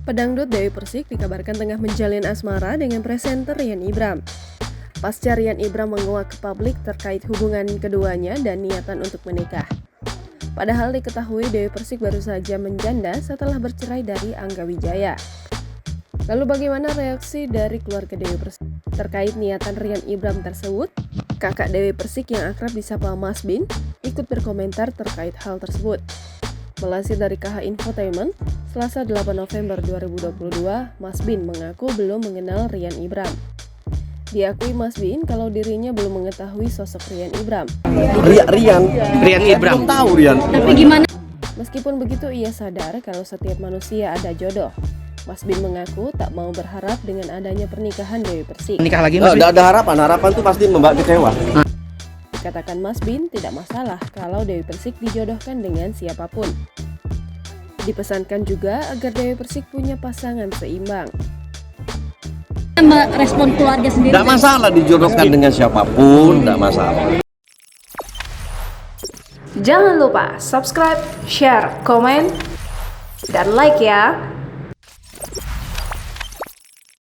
Pedangdut Dewi Persik dikabarkan tengah menjalin asmara dengan presenter Rian Ibram. Pasca Rian Ibram menguak ke publik terkait hubungan keduanya dan niatan untuk menikah. Padahal diketahui Dewi Persik baru saja menjanda setelah bercerai dari Angga Wijaya. Lalu bagaimana reaksi dari keluarga Dewi Persik terkait niatan Rian Ibram tersebut? Kakak Dewi Persik yang akrab disapa Mas Bin ikut berkomentar terkait hal tersebut. Melansir dari KH Infotainment, Selasa 8 November 2022, Mas Bin mengaku belum mengenal Rian Ibram. Diakui Mas Bin kalau dirinya belum mengetahui sosok Rian Ibram. Rian Ibram. Belum tahu Rian. Tapi gimana? Meskipun begitu, ia sadar kalau setiap manusia ada jodoh. Mas Bin mengaku tak mau berharap dengan adanya pernikahan Dewi Persik. Nikah lagi Mas? Tidak ada harapan tuh pasti membuat kecewa. Dikatakan Mas Bin tidak masalah kalau Dewi Persik dijodohkan dengan siapapun. Dipesankan juga agar Dewi Persik punya pasangan seimbang. Respon keluarga sendiri? Tidak masalah dijodohkan dengan siapapun, tidak masalah. Jangan lupa subscribe, share, komen, dan like ya.